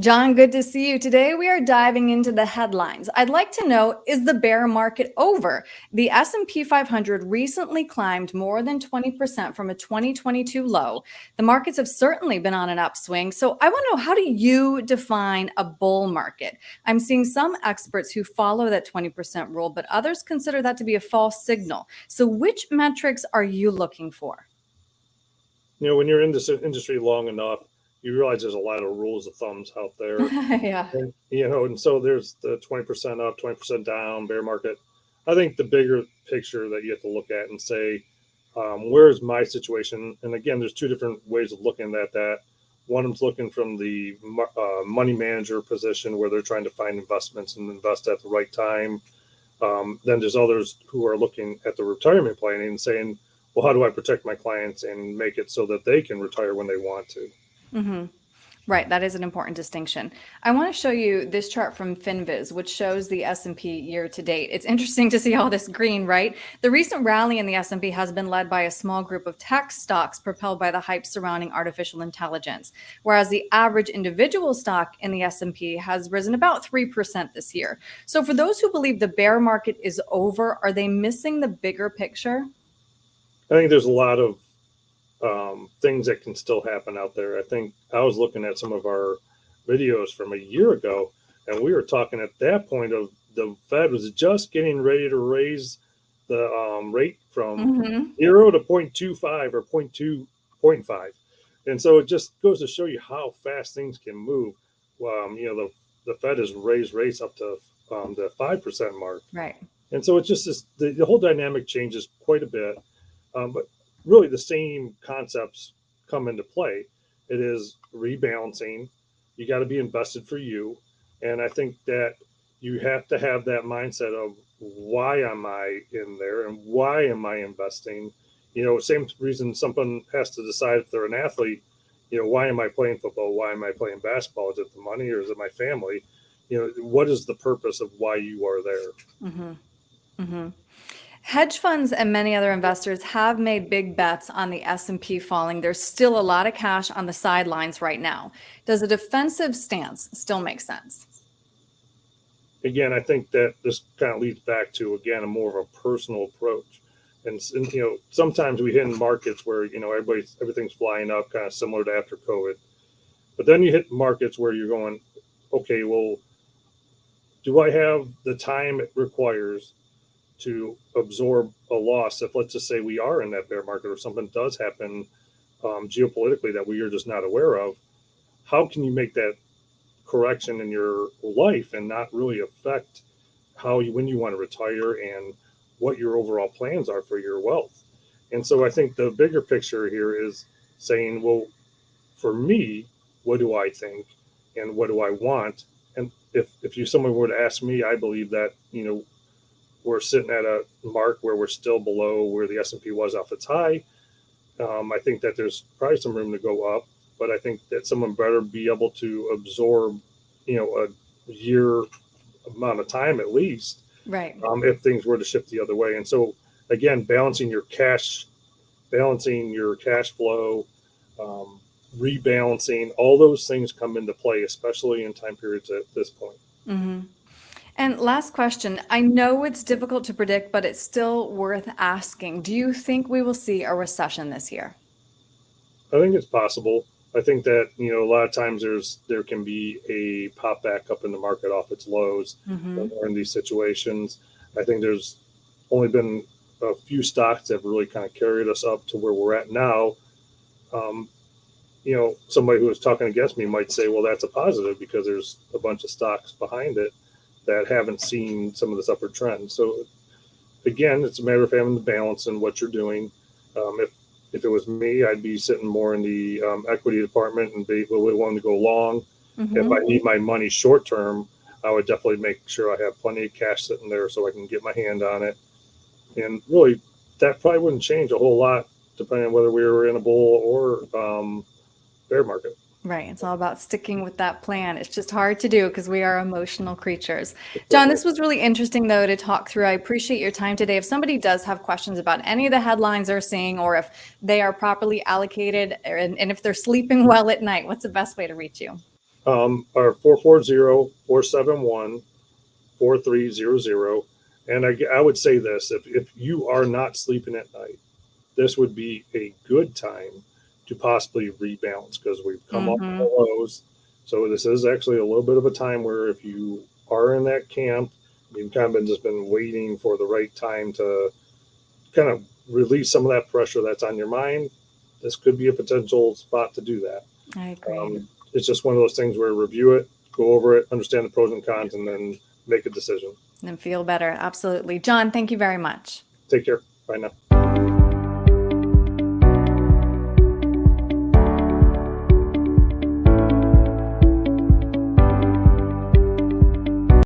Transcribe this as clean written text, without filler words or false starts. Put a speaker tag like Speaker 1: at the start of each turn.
Speaker 1: John, good to see you. Today we are diving into the headlines. I'd like to know, is the bear market over? The S&P 500 recently climbed more than 20% from a 2022 low. The markets have certainly been on an upswing. So I want to know, how do you define a bull market? I'm seeing some experts who follow that 20% rule, but others consider that to be a false signal. So which metrics are you looking for?
Speaker 2: When you're in this industry long enough, you realize there's a lot of rules of thumbs out there.
Speaker 1: Yeah.
Speaker 2: And so there's the 20% up, 20% down, bear market. I think the bigger picture that you have to look at and say, where's my situation? And again, there's two different ways of looking at that. One is looking from the money manager position where they're trying to find investments and invest at the right time. Then there's others who are looking at the retirement planning and saying, well, how do I protect my clients and make it so that they can retire when they want to?
Speaker 1: Hmm. Right, that is an important distinction. I want to show you this chart from FinViz, which shows the S&P year to date. It's interesting to see all this green, right? The recent rally in the S&P has been led by a small group of tech stocks propelled by the hype surrounding artificial intelligence, whereas the average individual stock in the S&P has risen about 3% this year. So for those who believe the bear market is over, are they missing the bigger picture?
Speaker 2: I think there's a lot of things that can still happen out there. I think I was looking at some of our videos from a year ago, and we were talking at that point of the Fed was just getting ready to raise the rate from
Speaker 1: Hmm.
Speaker 2: 0 to 0.25 or point 0.5. And so it just goes to show you how fast things can move. The Fed has raised rates up to the 5% mark.
Speaker 1: Right.
Speaker 2: And so it's just the whole dynamic changes quite a bit. But really, the same concepts come into play. It is rebalancing. You got to be invested for you. And I think that you have to have that mindset of why am I in there and why am I investing? Same reason someone has to decide if they're an athlete, why am I playing football? Why am I playing basketball? Is it the money or is it my family? What is the purpose of why you are there?
Speaker 1: Hmm. Hmm. Hedge funds and many other investors have made big bets on the S&P falling. There's still a lot of cash on the sidelines right now. Does a defensive stance still make sense?
Speaker 2: Again, I think that this kind of leads back to, again, a more of a personal approach. And sometimes we hit in markets where, everything's flying up, kind of similar to after COVID. But then you hit markets where you're going, okay, well, do I have the time it requires to absorb a loss if, let's just say, we are in that bear market or something does happen geopolitically that we are just not aware of? How can you make that correction in your life and not really affect when you want to retire and what your overall plans are for your wealth? And so I think the bigger picture here is saying, well, for me, what do I think and what do I want? And if someone were to ask me, I believe that we're sitting at a mark where we're still below where the S&P was off its high. I think that there's probably some room to go up, but I think that someone better be able to absorb, a year amount of time at least,
Speaker 1: Right.
Speaker 2: if things were to shift the other way. And so, again, balancing your cash flow, rebalancing, all those things come into play, especially in time periods at this point.
Speaker 1: Hmm. And last question. I know it's difficult to predict, but it's still worth asking. Do you think we will see a recession this year?
Speaker 2: I think it's possible. I think that a lot of times there can be a pop back up in the market off its lows when
Speaker 1: Hmm.
Speaker 2: we're in these situations. I think there's only been a few stocks that have really kind of carried us up to where we're at now. Um, Somebody who was talking against me might say, well, that's a positive because there's a bunch of stocks behind it that haven't seen some of this upward trend. So again, it's a matter of having the balance in what you're doing. If it was me, I'd be sitting more in the equity department and be really willing to go long. If I
Speaker 1: Hmm.
Speaker 2: need my money short term, I would definitely make sure I have plenty of cash sitting there so I can get my hand on it. And really, that probably wouldn't change a whole lot depending on whether we were in a bull or bear market.
Speaker 1: Right. It's all about sticking with that plan. It's just hard to do because we are emotional creatures. John,
Speaker 2: Certainly.
Speaker 1: this was really interesting, though, to talk through. I appreciate your time today. If somebody does have questions about any of the headlines they're seeing, or if they are properly allocated and if they're sleeping well at night, what's the best way to reach you?
Speaker 2: Are 440-471-4300. And I would say this, if you are not sleeping at night, this would be a good time to possibly rebalance because we've come off the
Speaker 1: Mm-hmm.
Speaker 2: lows. So this is actually a little bit of a time where if you are in that camp, you've kind of been waiting for the right time to kind of release some of that pressure that's on your mind. This could be a potential spot to do that.
Speaker 1: I agree.
Speaker 2: It's just one of those things where review it, go over it, understand the pros and cons, and then make a decision.
Speaker 1: And feel better. Absolutely. John, thank you very much.
Speaker 2: Take care. Bye now.